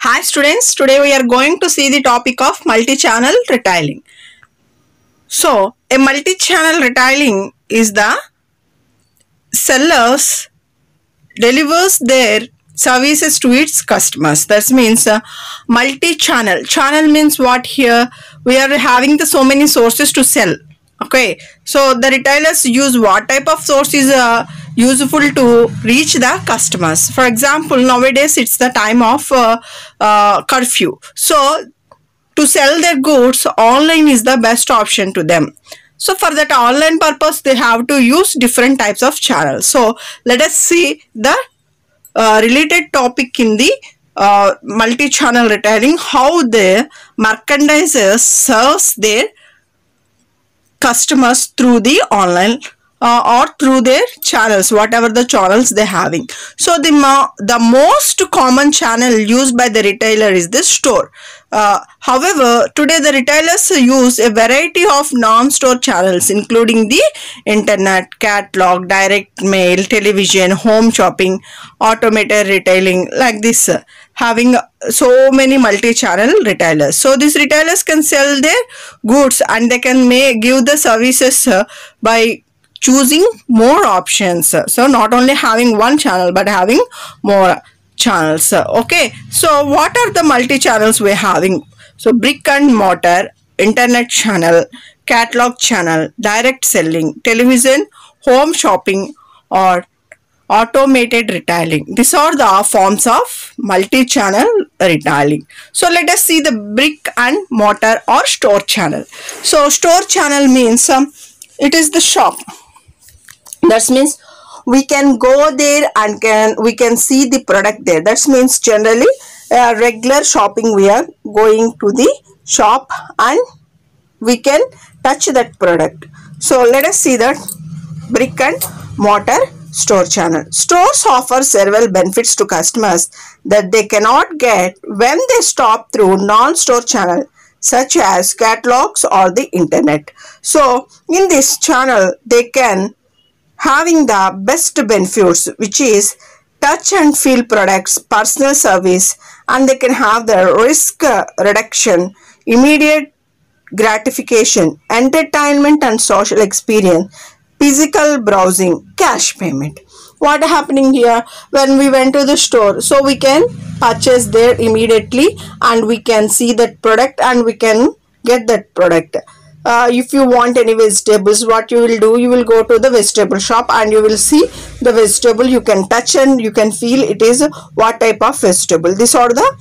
Hi students, today we are going to see the topic of multi-channel retailing. So, a multi-channel retailing is the sellers delivers their services to its customers. That means multi-channel. Channel means what here? We are having so many sources to sell. Okay, so the retailers use what type of source is useful to reach the customers. For example, nowadays it's the time of curfew. So to sell their goods, online is the best option to them. So for that online purpose, they have to use different types of channels. So let us see the related topic in the multi-channel retailing, how the merchandisers serves their customers through the online or through their channels, whatever the channels they're having. So the most common channel used by the retailer is the store. However, today the retailers use a variety of non-store channels, including the internet, catalog, direct mail, television, home shopping, automated retailing, like this, having so many multi-channel retailers. So these retailers can sell their goods and they can give the services by choosing more options. So not only having one channel but having more channels. Okay, so what are the multi-channels we're having? So brick and mortar, internet channel, catalog channel, direct selling, television, home shopping, or automated retailing. These are the forms of multi-channel retailing. So let us see the brick and mortar or store channel. So store channel means it is the shop. That means we can go there and we can see the product there. That means generally regular shopping, we are going to the shop and we can touch that product. So let us see that brick and mortar store channel. Stores offer several benefits to customers that they cannot get when they shop through non-store channel such as catalogs or the internet. So in this channel they can having the best benefits, which is touch and feel products, personal service, and they can have the risk reduction, immediate gratification, entertainment and social experience, physical browsing, cash payment. What happening here when we went to the store? So we can purchase there immediately and we can see that product and we can get that product. If you want any vegetables, what you will do, you will go to the vegetable shop and you will see the vegetable, you can touch and you can feel it is what type of vegetable. These are the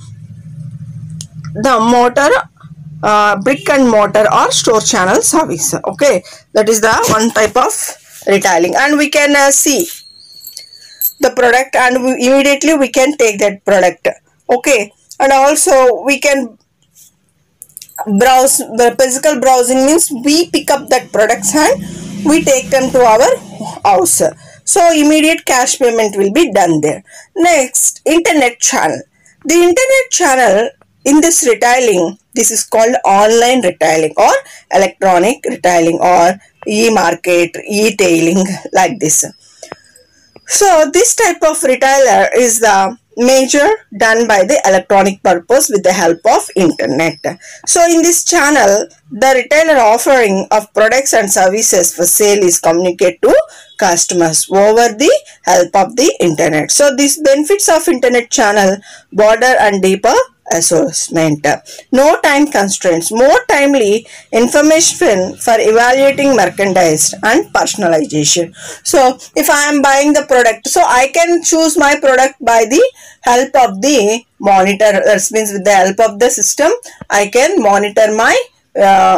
mortar, brick and mortar or store channel service. Okay, that is the one type of retailing, and we can see the product and immediately we can take that product. Okay, and also we can browse. The physical browsing means we pick up that products and we take them to our house. So immediate cash payment will be done there. Next, internet channel. The internet channel in this retailing, this is called online retailing or electronic retailing or e-market, e-tailing, like this. So this type of retailer is the major done by the electronic purpose with the help of internet. So in this channel, the retailer offering of products and services for sale is communicated to customers over the help of the internet. So these benefits of internet channel: broader and deeper assortment, no time constraints, more timely information for evaluating merchandise, and personalization. So if I am buying the product, so I can choose my product by the help of the monitor. That means with the help of the system I can monitor my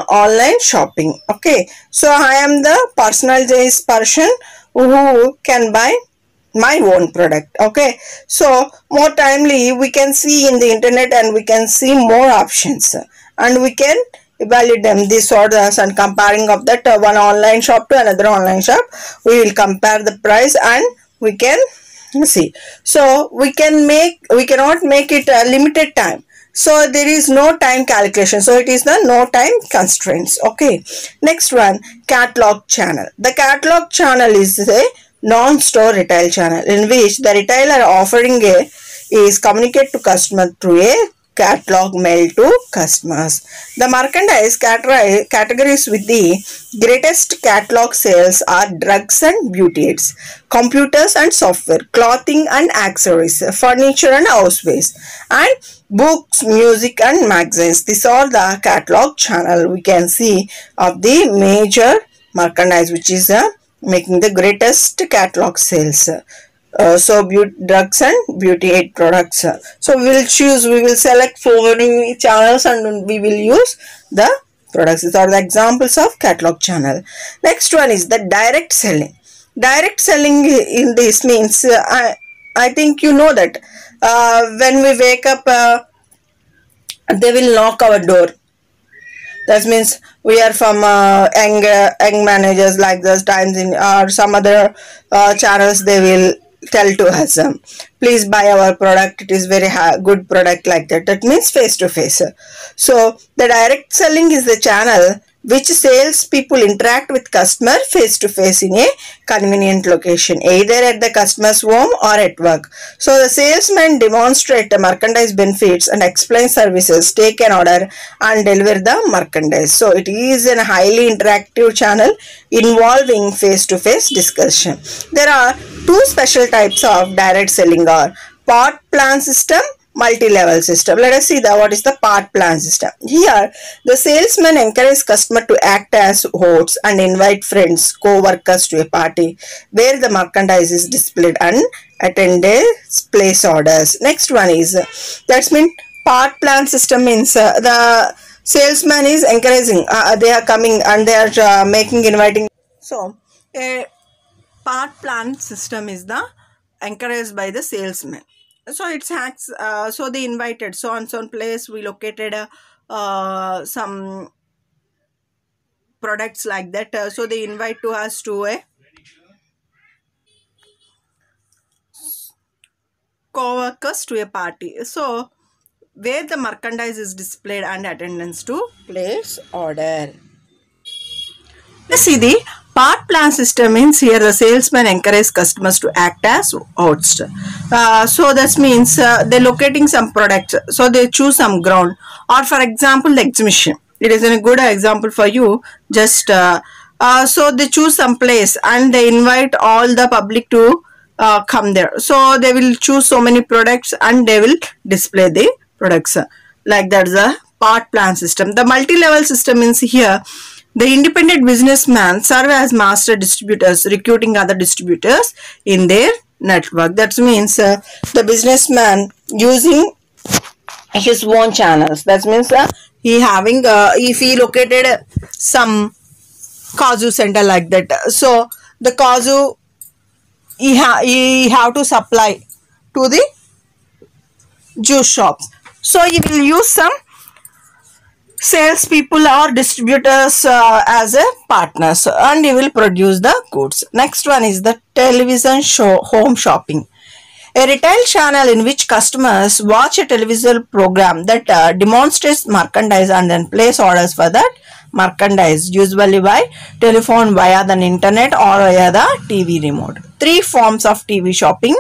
online shopping. Okay, so I am the personalized person who can buy my own product. Okay, so more timely we can see in the internet and we can see more options and we can evaluate them, these orders, and comparing of that one online shop to another online shop, we will compare the price and we can see. So we cannot make it a limited time. So there is no time calculation. So it is the no time constraints. Okay. Next one, catalog channel. The catalog channel is a non-store retail channel in which the retailer offering is communicate to customer through a catalog mailed to customers. The merchandise categories with the greatest catalog sales are drugs and beauty aids, computers and software, clothing and accessories, furniture and housewares, and books, music and magazines. These are the catalog channel we can see of the major merchandise which is making the greatest catalog sales. So drugs and beauty aid products. So we will select so many channels and we will use the products. These are the examples of catalog channel. Next one is the direct selling. Direct selling in this means I think you know that when we wake up they will knock our door. That means we are from young managers like this times in or some other channels. They will tell to us, please buy our product. It is very good product like that. That means face to face. So the direct selling is the channel which sales people interact with customer face to face in a convenient location, either at the customer's home or at work. So the salesman demonstrate the merchandise benefits and explain services, take an order and deliver the merchandise. So it is a highly interactive channel involving face to face discussion. There are two special types of direct selling are part plan system, multi-level system. Let us see what is the part plan system. Here, the salesman encourages customer to act as hosts and invite friends, co-workers to a party where the merchandise is displayed and attendants place orders. Next one is, that's mean part plan system means the salesman is encouraging, they are coming and they are making inviting. So, a part plan system is the encouraged by the salesman. So it's hacks. So they invited so on place we located some products like that. So they invite to us to a co-workers to a party. So where the merchandise is displayed and attendance to place order. Let's see the part plan system means here the salesman encourages customers to act as hosts. So that means they're locating some products. So they choose some ground or for example the exhibition. It is a good example for you. Just so they choose some place and they invite all the public to come there. So they will choose so many products and they will display the products. Like that's the part plan system. The multi-level system means here the independent businessmen serve as master distributors, recruiting other distributors in their network. That means the businessman using his own channels. That means he having if he located some Kazu center like that. So the Kazu he have to supply to the juice shops. So he will use some salespeople or distributors as a partners and he will produce the goods. Next one is the television show home shopping. A retail channel in which customers watch a television program that demonstrates merchandise and then place orders for that merchandise, usually by telephone, via the internet or via the TV remote. Three forms of TV shopping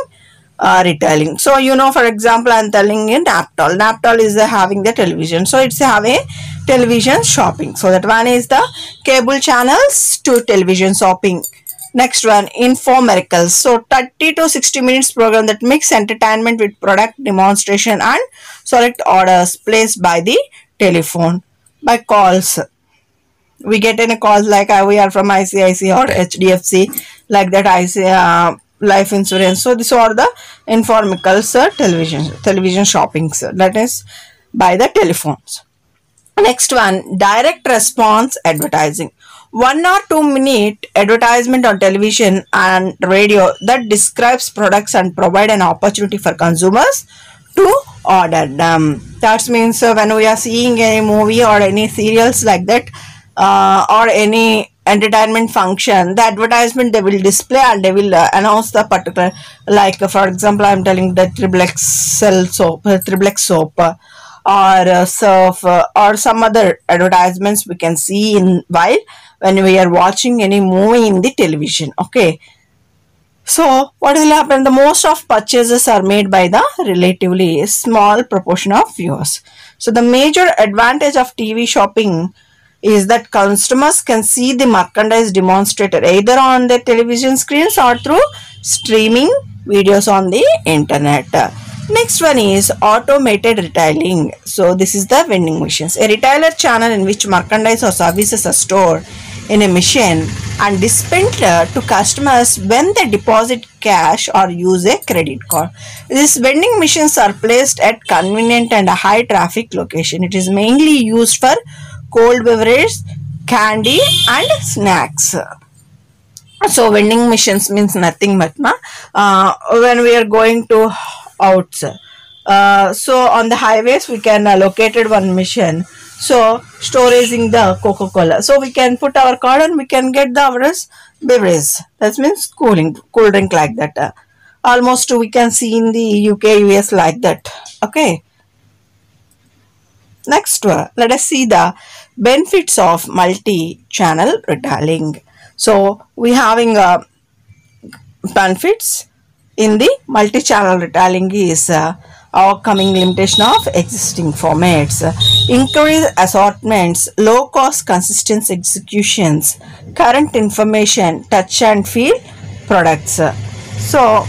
retailing. So you know, for example, I am telling you Naptol. Naptol is having the television. So it's have a television shopping. So that one is the cable channels to television shopping. Next one, infomercials. So 30 to 60 minutes program that mix entertainment with product demonstration and select orders placed by the telephone by calls. We get in a calls like we are from ICICI or HDFC like that life insurance. So these are the infomercials television shoppings, that is by the telephones. Next one, direct response advertising. 1 or 2 minute advertisement on television and radio that describes products and provide an opportunity for consumers to order them. That means when we are seeing any movie or any serials like that or any entertainment function, the advertisement they will display and they will announce the particular, like for example I am telling the Triplex soap or surf or some other advertisements we can see in while when we are watching any movie in the television. Okay, So what will happen? The most of purchases are made by the relatively small proportion of viewers. So the major advantage of TV shopping is that customers can see the merchandise demonstrated either on their television screens or through streaming videos on the internet. Next one is automated retailing. So this is the vending machines. A retailer channel in which merchandise or services are stored in a machine and dispensed to customers when they deposit cash or use a credit card. These vending machines are placed at convenient and high traffic location. It is mainly used for cold beverages, candy and snacks. So vending machines means nothing but when we are going to out. So on the highways we can located one machine. So storing the Coca-Cola. So we can put our card and we can get the beverage. That means cool drink like that. Almost we can see in the UK, US like that. Okay. Next one, let us see the benefits of multi-channel retailing. So we having benefits in the multi-channel retailing is overcoming limitation of existing formats, increased assortments, low cost consistent executions, current information, touch and feel products. So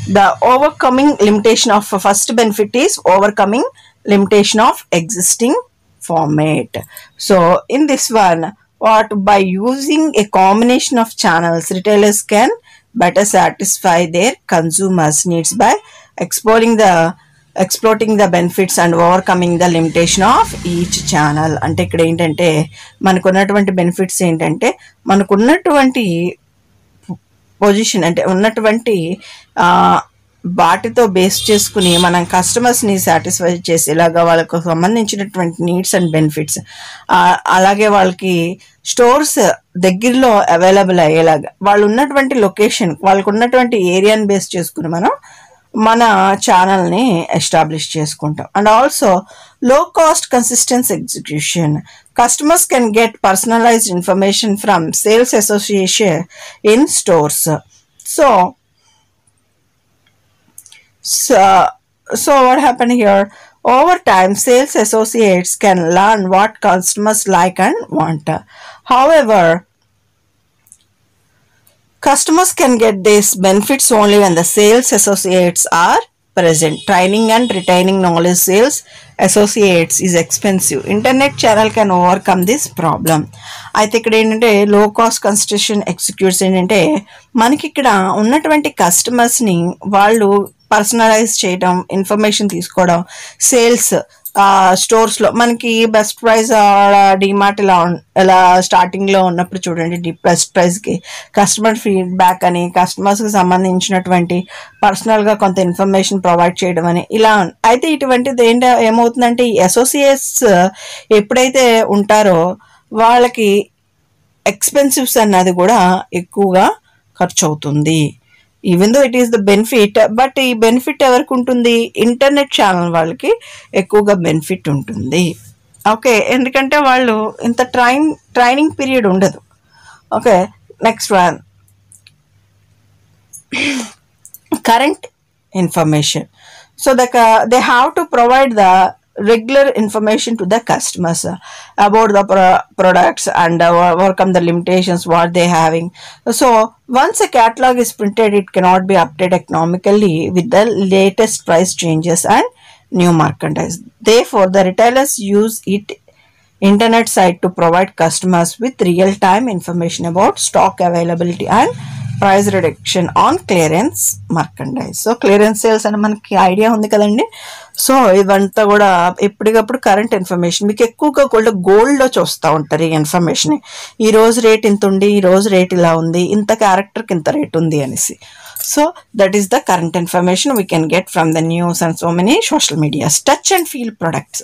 the overcoming limitation of first benefit is overcoming limitation of existing format. So in this one, by using a combination of channels, retailers can better satisfy their consumers' needs by exploiting the benefits and overcoming the limitation of each channel. అంటే ఇక్కడ ఏంటంటే మనకు ఉన్నటువంటి benefits ఏంటంటే మనకు ఉన్నటువంటి position అంటే ఉన్నటువంటి వాటితో బేస్ చేసుకుని మనం కస్టమర్స్ని సాటిస్ఫై చేసేలాగా వాళ్ళకు సంబంధించినటువంటి నీడ్స్ అండ్ బెనిఫిట్స్ అలాగే వాళ్ళకి స్టోర్స్ దగ్గరలో అవైలబుల్ అయ్యేలాగా వాళ్ళు ఉన్నటువంటి లొకేషన్ వాళ్ళకు ఉన్నటువంటి ఏరియాని బేస్ చేసుకుని మనం మన ఛానల్ని ఎస్టాబ్లిష్ చేసుకుంటాం. అండ్ ఆల్సో లో cost consistence execution. Customers can get personalized information from sales association in stores. So what happened here? Over time, sales associates can learn what customers like and want. However, customers can get these benefits only when the sales associates are present. Training and retaining knowledge sales associates is expensive. Internet channel can overcome this problem. అయితే ఇక్కడ ఏంటంటే లో cost construction executes ఏంటంటే మనకి ఇక్కడ ఉన్నటువంటి కస్టమర్స్ని వాళ్ళు personalise చేయడం, ఇన్ఫర్మేషన్ తీసుకోవడం, సేల్స్ స్టోర్స్లో మనకి బెస్ట్ ప్రైస్ డిమార్ట్ ఇలా స్టార్టింగ్లో ఉన్నప్పుడు చూడండి బెస్ట్ ప్రైస్కి కస్టమర్ ఫీడ్బ్యాక్ అని కస్టమర్స్కి సంబంధించినటువంటి పర్సనల్గా కొంత ఇన్ఫర్మేషన్ ప్రొవైడ్ చేయడం అని ఇలా. అయితే ఇటువంటిది ఏమవుతుందంటే ఈ అసోసియేట్స్ ఎప్పుడైతే ఉంటారో వాళ్ళకి ఎక్స్పెన్సివ్స్ అన్నది కూడా ఎక్కువగా ఖర్చు అవుతుంది. Even though it is the benefit, but ఈ బెనిఫిట్ ఎవరికి ఉంటుంది? ఇంటర్నెట్ ఛానల్ వాళ్ళకి ఎక్కువగా బెనిఫిట్ ఉంటుంది. ఓకే, ఎందుకంటే వాళ్ళు ఇంత ట్రైనింగ్ పీరియడ్ ఉండదు. Okay, next one current information. So they have to provide the regular information to the customers about the products and overcome the limitations what they having. So once a catalog is printed, it cannot be updated economically with the latest price changes and new merchandise. Therefore, the retailers use internet site to provide customers with real-time information about stock availability and price reduction on clearance merchandise. So clearance sales అని మనకి idea ఉంది కదండి. So ఇవంతా కూడా ఎప్పటికప్పుడు current information మీకు ఎక్కువగా గోల్డ్లో చూస్తూ ఉంటారు ఈ ఇన్ఫర్మేషన్. ఈ రోజు రేట్ ఇంత ఉంది, ఈ రోజు రేట్ ఇలా ఉంది, ఇంత క్యారెక్టర్కి ఇంత రేట్ ఉంది అనేసి. So that is the current information we can get from the news and so many social medias. Touch and feel products.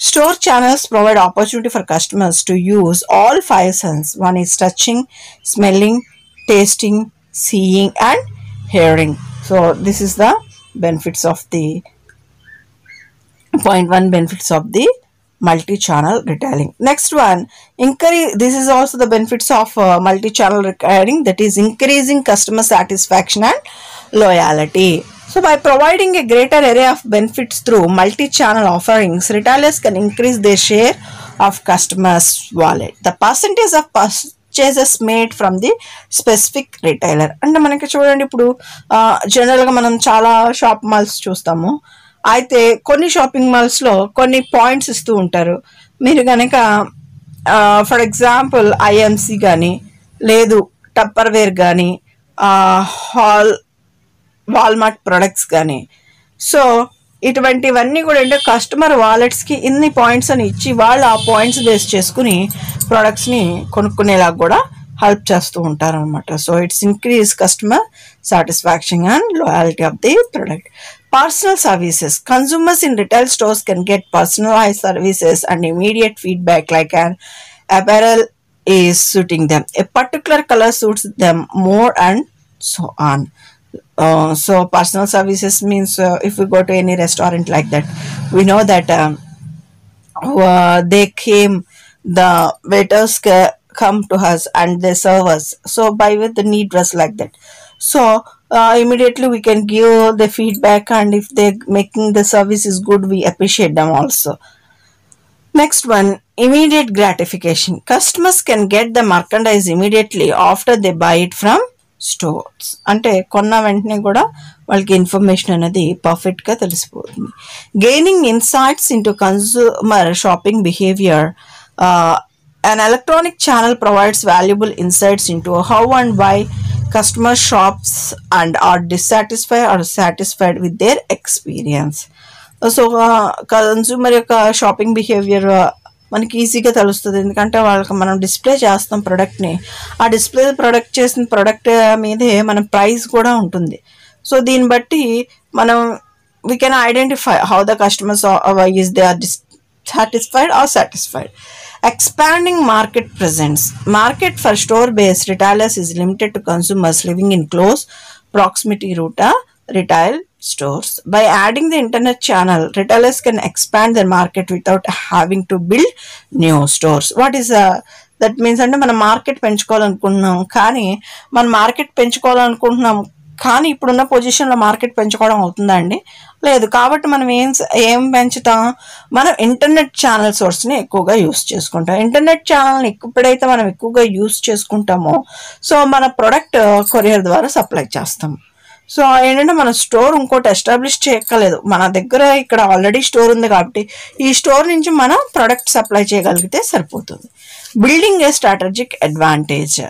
Store channels provide opportunity for customers to use all five senses. One is touching, smelling, tasting, seeing and hearing. So this is the benefits of the point one benefits of the multi-channel retailing. Next one, this is also the benefits of multi-channel retailing, that is increasing customer satisfaction and loyalty. So by providing a greater array of benefits through multi-channel offerings, retailers can increase their share of customers' wallet. The percentage of purchases made from the specific retailer. అంటే మనకి చూడండి, ఇప్పుడు జనరల్గా మనం చాలా shop malls చూస్తాము. అయితే కొన్ని షాపింగ్ మాల్స్లో కొన్ని పాయింట్స్ ఇస్తూ ఉంటారు. మీరు కనుక ఫర్ ఎగ్జాంపుల్ ఐఎంసి కానీ, లేదు టప్పర్వేర్ కానీ, వాల్మార్ట్ ప్రొడక్ట్స్ కానీ, సో ఇటువంటివన్నీ కూడా అంటే కస్టమర్ వాలెట్స్కి ఇన్ని పాయింట్స్ అని ఇచ్చి వాళ్ళు ఆ పాయింట్స్ బేస్ చేసుకుని ప్రొడక్ట్స్ని కొనుక్కునేలాగా కూడా హెల్ప్ చేస్తూ ఉంటారు అనమాట. So it's increase customer satisfaction and loyalty of the product. Personal services. Consumers in retail stores can get personalized services and immediate feedback, like an apparel is suiting them, a particular color suits them more, and so on. So personal services means if we go to any restaurant like that, we know that the waiters come to us and they serve us. So by with the need dress like that. So immediately we can give the feedback, and if they're making the service is good, we appreciate them also. Next one, immediate gratification. Customers can get the merchandise immediately after they buy it from stores. అంటే కొన్న వెంటనే కూడా వాళ్ళకి information అనేది పర్ఫెక్ట్గా తెలిసిపోతుంది. Gaining insights into consumer shopping behaviour. An electronic channel provides valuable insights into how and why customer shops and are dissatisfied or satisfied with their experience. So consumer యొక్క shopping behaviour మనకి ఈజీగా తెలుస్తుంది, ఎందుకంటే వాళ్ళకి మనం డిస్ప్లే చేస్తాం ప్రోడక్ట్ని. ఆ డిస్ప్లే ప్రొడక్ట్ చేసిన ప్రోడక్ట్ మీదే మన ప్రైస్ కూడా ఉంటుంది. సో దీన్ని బట్టి మనం we can identify how the customers is they are dissatisfied or satisfied. Expanding market presence. Market for store-based retailers is limited to consumers living in close proximity to retail stores. By adding the internet channel, retailers can expand their market without having to build new stores. What is that means? అంటే మనం market పెంచుకోవాలనుకుంటున్నాం, కానీ ఇప్పుడున్న పొజిషన్లో market పెంచుకోవడం అవుతుందా అండి? లేదు. కాబట్టి మనం ఏం పెంచుతాం? మనం ఇంటర్నెట్ ఛానల్ సోర్స్ని ఎక్కువగా యూస్ చేసుకుంటాం. ఇంటర్నెట్ ఛానల్ని ఎప్పుడైతే మనం ఎక్కువగా యూస్ చేసుకుంటామో, సో మన ప్రొడక్ట్ కొరియర్ ద్వారా సప్లై చేస్తాం. సో ఏంటంటే మన స్టోర్ ఇంకోటి ఎస్టాబ్లిష్ చేయక్కర్లేదు, మన దగ్గర ఇక్కడ ఆల్రెడీ స్టోర్ ఉంది కాబట్టి ఈ స్టోర్ నుంచి మనం ప్రొడక్ట్ సప్లై చేయగలిగితే సరిపోతుంది. Building A strategic advantage.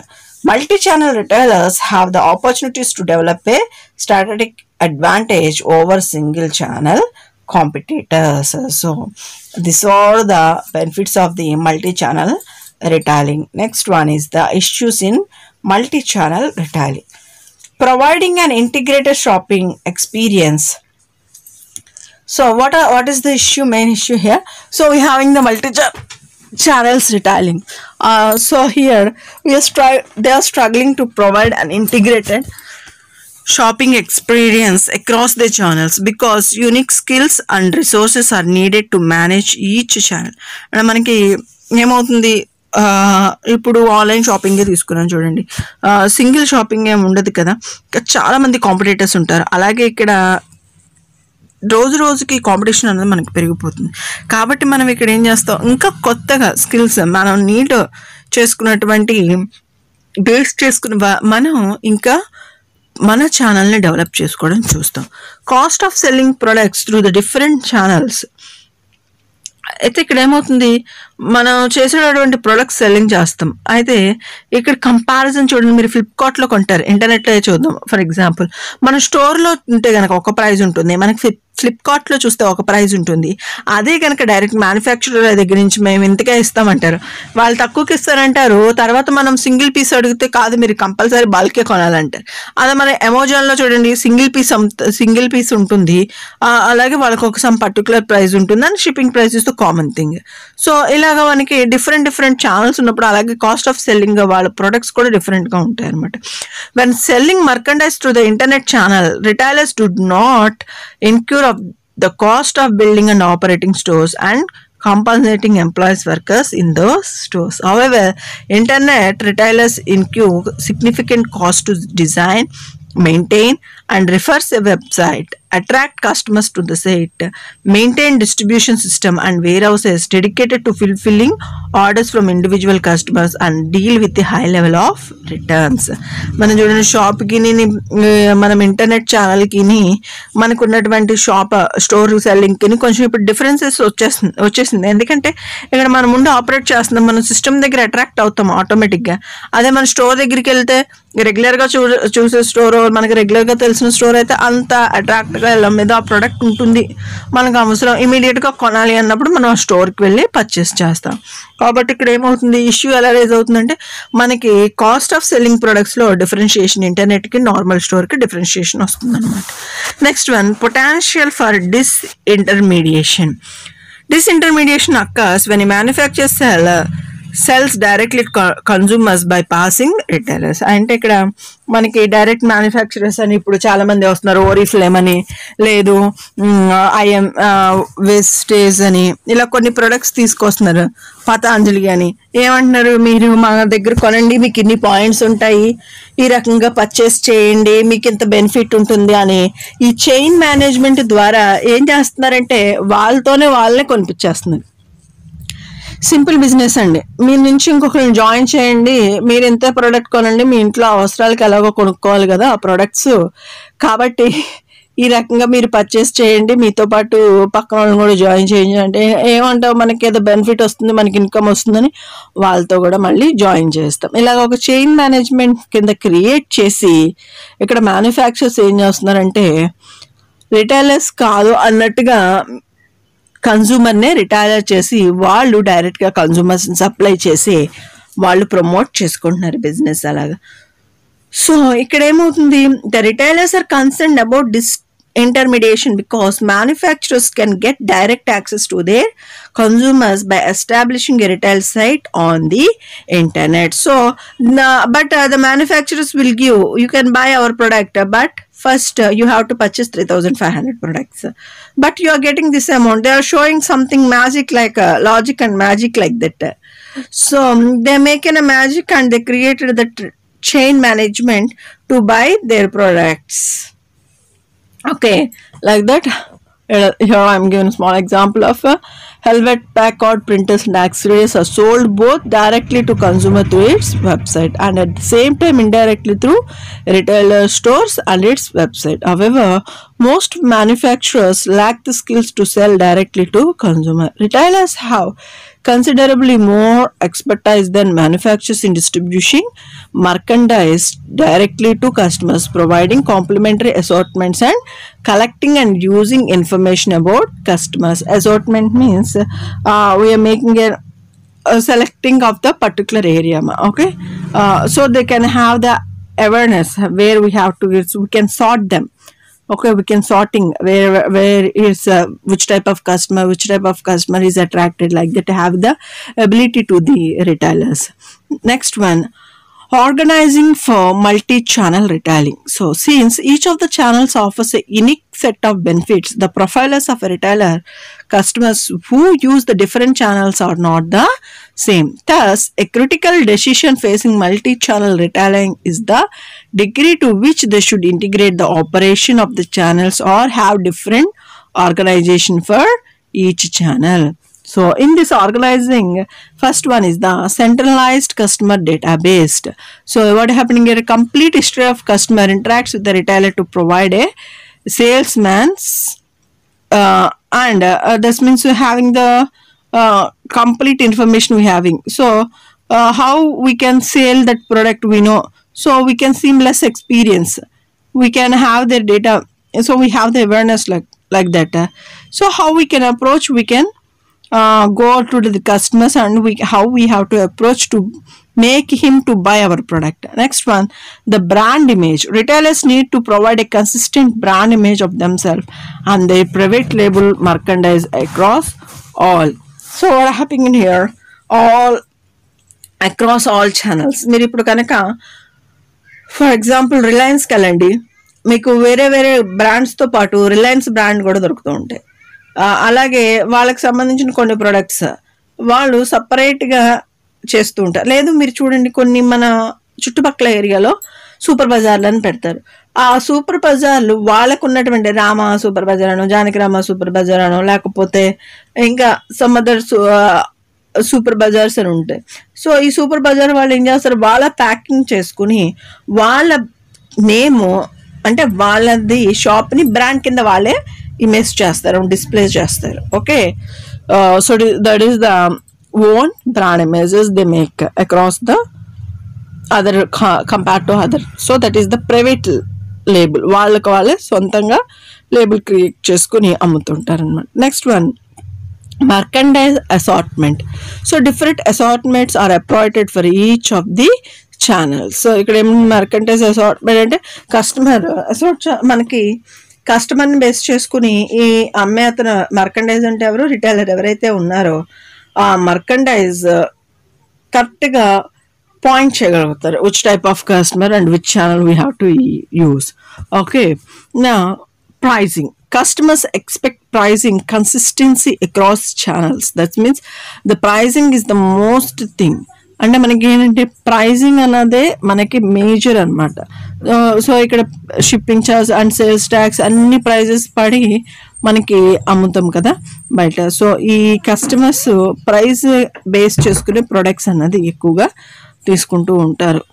Multi-channel retailers have the opportunities to develop a strategic advantage over single-channel competitors. So, these are the benefits of the multi-channel retailing. Next one is the issues in multi-channel retailing. Providing an integrated shopping experience. So, what is the main issue here? So, we're having the multi-channels retailing. So here they are struggling to provide an integrated shopping experience across the channels because unique skills and resources are needed to manage each channel. And మనకి ఏమవుతుంది, ఇప్పుడు online షాపింగే తీసుకున్నాం చూడండి, single shopping ఏమి ఉండదు కదా, చాలా మంది కాంపిటీటర్స్ ఉంటారు. అలాగే ఇక్కడ రోజు రోజుకి కాంపిటీషన్ అనేది మనకి పెరిగిపోతుంది. కాబట్టి మనం ఇక్కడ ఏం చేస్తాం, ఇంకా కొత్తగా స్కిల్స్ మనం నీడ్ చేసుకున్నటువంటి బేస్ చేసుకుని మనం ఇంకా మన ఛానల్ని డెవలప్ చేసుకోవడం చూస్తాం. Cost of selling products through the different channels. అయితే ఇక్కడ ఏమవుతుంది, మనం చేసేటటువంటి ప్రొడక్ట్స్ సెల్లింగ్ చేస్తాం. అయితే ఇక్కడ కంపారిజన్ చూడండి, మీరు ఫ్లిప్కార్ట్లో కొంటారు, ఇంటర్నెట్లో చూద్దాం. ఫర్ ఎగ్జాంపుల్ మన స్టోర్లో ఉంటే కనుక ఒక ప్రైస్ ఉంటుంది, మనకి ఫ్లిప్కార్ట్లో చూస్తే ఒక ప్రైస్ ఉంటుంది. అదే కనుక డైరెక్ట్ మ్యానుఫ్యాక్చరర్ దగ్గర నుంచి మేము ఇంతగా ఇస్తామంటారు, వాళ్ళు తక్కువకి ఇస్తారంటారు. తర్వాత మనం సింగిల్ పీస్ అడిగితే కాదు మీరు కంపల్సరీ బల్కే కొనాలంటారు. అదే మన అమెజాన్లో చూడండి సింగిల్ పీస్ ఉంటుంది, అలాగే వాళ్ళకి ఒక సమ్ పర్టికులర్ ప్రైస్ ఉంటుంది, and shipping price is the common thing. So ఇలాగ మనకి డిఫరెంట్ ఛానల్స్ ఉన్నప్పుడు అలాగే కాస్ట్ ఆఫ్ సెల్లింగ్ వాళ్ళ ప్రొడక్ట్స్ కూడా డిఫరెంట్గా ఉంటాయి అనమాట. When selling merchandise to the internet channel, retailers do not incur of the cost of building and operating stores and compensating employees workers in those stores. However, internet retailers incur significant cost to design, maintain and refresh a website, attract customers to the site, maintain distribution system and warehouses dedicated to fulfilling orders from individual customers and deal with the high level of returns. మనం చూడండి షాప్కి మనం internet ఛానల్కి మనకు ఉన్నటువంటి store సెల్లింగ్కి కొంచెం ఇప్పుడు differences వచ్చేసింది. ఎందుకంటే ఇక్కడ మనం ముందు ఆపరేట్ చేస్తున్నాం, మనం సిస్టమ్ దగ్గర అట్రాక్ట్ అవుతాం ఆటోమేటిక్గా. అదే మన స్టోర్ దగ్గరికి వెళ్తే రెగ్యులర్గా చూసే స్టోర్, మనకి రెగ్యులర్గా తెలిసిన స్టోర్ అయితే అంత అట్రాక్ట్గా వెళ్ళం మీద ఆ ప్రోడక్ట్ ఉంటుంది, మనకు అవసరం ఇమీడియట్గా కొనాలి అన్నప్పుడు మనం ఆ స్టోర్కి వెళ్ళి పర్చేస్ చేస్తాం. కాబట్టి ఇక్కడ ఏమవుతుంది, ఇష్యూ ఎలా రైజ్ అవుతుందంటే మనకి కాస్ట్ ఆఫ్ సెల్లింగ్ ప్రొడక్ట్స్లో డిఫరెన్షియేషన్, ఇంటర్నెట్కి నార్మల్ స్టోర్కి డిఫరెన్షియేషన్ వస్తుంది అనమాట. Next one, potential for disintermediation. Disintermediation occurs when a manufacturer sells directly to consumers by passing retailers. అంటే ఇక్కడ మనకి డైరెక్ట్ మ్యానుఫ్యాక్చరర్స్ అని ఇప్పుడు చాలా మంది వస్తున్నారు, ఓరిఫ్లేమ్ అని, లేదు ఐఎం వేస్టేజ్ అని, ఇలా కొన్ని ప్రొడక్ట్స్ తీసుకొస్తున్నారు, పతాంజలి అని. ఏమంటున్నారు, మీరు మా దగ్గర కొనండి, మీకు ఇన్ని పాయింట్స్ ఉంటాయి, ఈ రకంగా పర్చేస్ చేయండి, మీకు ఇంత బెనిఫిట్ ఉంటుంది అని ఈ చైన్ మేనేజ్మెంట్ ద్వారా ఏం చేస్తున్నారంటే వాళ్ళనే కొనిపించేస్తున్నారు. సింపుల్ బిజినెస్ అండి, మీ నుంచి ఇంకొకరిని జాయిన్ చేయండి, మీరు ఇంత ప్రోడక్ట్ కొనండి, మీ ఇంట్లో అవసరాలకి ఎలాగో కొనుక్కోవాలి కదా ఆ ప్రోడక్ట్స్, కాబట్టి ఈ రకంగా మీరు పర్చేస్ చేయండి, మీతో పాటు పక్కన వాళ్ళని కూడా జాయిన్ చేయండి అంటే ఏమంటావు, మనకి ఏదో బెనిఫిట్ వస్తుంది, మనకి ఇన్కమ్ వస్తుందని వాళ్ళతో కూడా మళ్ళీ జాయిన్ చేస్తాం. ఇలాగ ఒక చైన్ మేనేజ్మెంట్ కింద క్రియేట్ చేసి ఇక్కడ మ్యానుఫ్యాక్చరర్స్ ఏం చేస్తున్నారంటే రిటైలర్స్ కాదు అన్నట్టుగా కన్జ్యూమర్నే రిటైలర్ చేసి వాళ్ళు డైరెక్ట్గా కన్జ్యూమర్స్ని సప్లై చేసి వాళ్ళు ప్రమోట్ చేసుకుంటున్నారు బిజినెస్ అలాగా. సో ఇక్కడ ఏమవుతుంది, the retailers are concerned about disintermediation because manufacturers can get direct access to their consumers by establishing a retail site on the internet. So the manufacturers will give, you can buy our product, but first you have to purchase 3,500 products, but you are getting this amount. They are showing something magic, like logic and magic like that. So they make a magic and they created the chain management to buy their products. Okay, like that. Here I am giving a small example of Hewlett Packard printers and accessories are sold both directly to consumer through its website and at the same time indirectly through retailer stores and its website. However, most manufacturers lack the skills to sell directly to consumer. Retailers have considerably more expertise than manufacturers in distributing merchandise directly to customers, providing complementary assortments and collecting and using information about customers. Assortment means we are making a selecting of the particular area, okay, so they can have the awareness where we have to, we can sort them. Okay, we can sorting where is which type of customer is attracted, like that, have the ability to the retailers. Next one, organizing for multi-channel retailing. So since each of the channels offers a unique set of benefits, the profiles of a retailer customers who use the different channels are not the same. Thus, a critical decision facing multi-channel retailing is the degree to which they should integrate the operation of the channels or have different organization for each channel. So in this organizing, first one is the centralized customer database. So what happening here, a complete history of customer interacts with the retailer to provide a salesman's and this means having the complete information we having. So how we can sell that product, we know, so we can seamless experience, we can have their data, so we have the awareness like that. So how we can approach, we can go to the customers and how we have to approach to make him to buy our product. Next one, the brand image. Retailers need to provide a consistent brand image of themselves and their private label merchandise across all. So what happening here, all across all channels. మీరు ఇప్పుడు కనుక for example Reliance కెళ్ళండి, మీకు వేరే వేరే బ్రాండ్స్తో పాటు Reliance brand కూడా దొరుకుతూ ఉంటాయి. అలాగే వాళ్ళకి సంబంధించిన కొన్ని ప్రొడక్ట్స్ వాళ్ళు సపరేట్గా చేస్తూ ఉంటారు. లేదు మీరు చూడండి, కొన్ని మన చుట్టుపక్కల ఏరియాలో సూపర్ బజార్లు అని పెడతారు. ఆ సూపర్ బజార్లు వాళ్ళకు ఉన్నటువంటి రామ సూపర్ బజార్ అనో, జానకి రామ సూపర్ బజార్ అనో, లేకపోతే ఇంకా సమ్ అదర్ సూపర్ బజార్స్ అని ఉంటాయి. సో ఈ సూపర్ బజార్ వాళ్ళు ఏం చేస్తారు, వాళ్ళ ప్యాకింగ్ చేసుకుని వాళ్ళ నేము అంటే వాళ్ళది షాప్ని బ్రాండ్ కింద వాళ్ళే ఇమేజ్ చేస్తారు, డిస్ప్లే చేస్తారు. Okay, so that is the own brand images they make across the other compare to other. So that is the private label, వాళ్ళకి వాళ్ళే సొంతంగా లేబుల్ క్రియేట్ చేసుకుని అమ్ముతుంటారు అనమాట. Next one, merchandise assortment. So different assortments are appointed for each of the channels. So ఇక్కడ ఏం merchandise assortment అంటే customer మనకి కస్టమర్ని బేస్ చేసుకుని ఈ అమ్మే అతను మర్కండైజ్ అంటే ఎవరు, రిటైలర్ ఎవరైతే ఉన్నారో ఆ మర్కండైజ్ కరెక్ట్గా పాయింట్ చేయగలుగుతారు, which type of customer and which channel we have to use. Okay, నా pricing. Customers expect pricing consistency across channels. That means the pricing is the most thing. అంటే మనకి ఏంటంటే ప్రైజింగ్ అన్నదే మనకి మేజర్ అనమాట. సో ఇక్కడ shipping charge and sales tax అన్ని prices పడి మనకి అమ్ముతాం కదా బయట. సో ఈ కస్టమర్స్ ప్రైస్ బేస్ చేసుకునే ప్రొడక్ట్స్ అన్నది ఎక్కువగా తీసుకుంటూ ఉంటారు.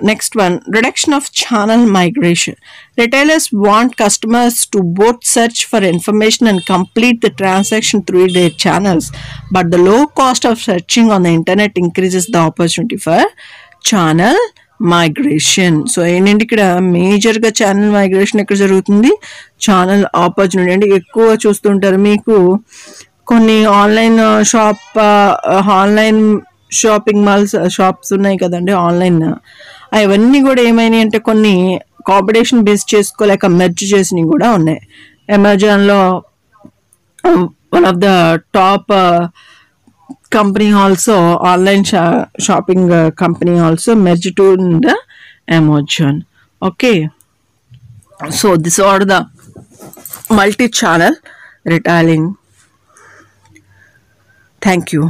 Next one, reduction of channel migration. Retailers want customers to both search for information and complete the transaction through their channels, but the low cost of searching on the internet increases the opportunity for channel migration. So ఏంటంటే ఇక్కడ మేజర్గా channel migration ఎక్కడ జరుగుతుంది, channel opportunity. అంటే ఎక్కువ చూస్తుంటారు మీకు కొన్ని ఆన్లైన్ షాపింగ్ మాల్స్ షాప్స్ ఉన్నాయి కదండి ఆన్లైన్, అవన్నీ కూడా ఏమైనాయి అంటే కొన్ని కాంపిటీషన్ బేస్ చేసుకోలేక మెర్జ్ చేసినవి కూడా ఉన్నాయి. అమెజాన్లో one of the top company also online shopping company also merge to the Amazon. Okay, so this are the multi-channel retailing. Thank you.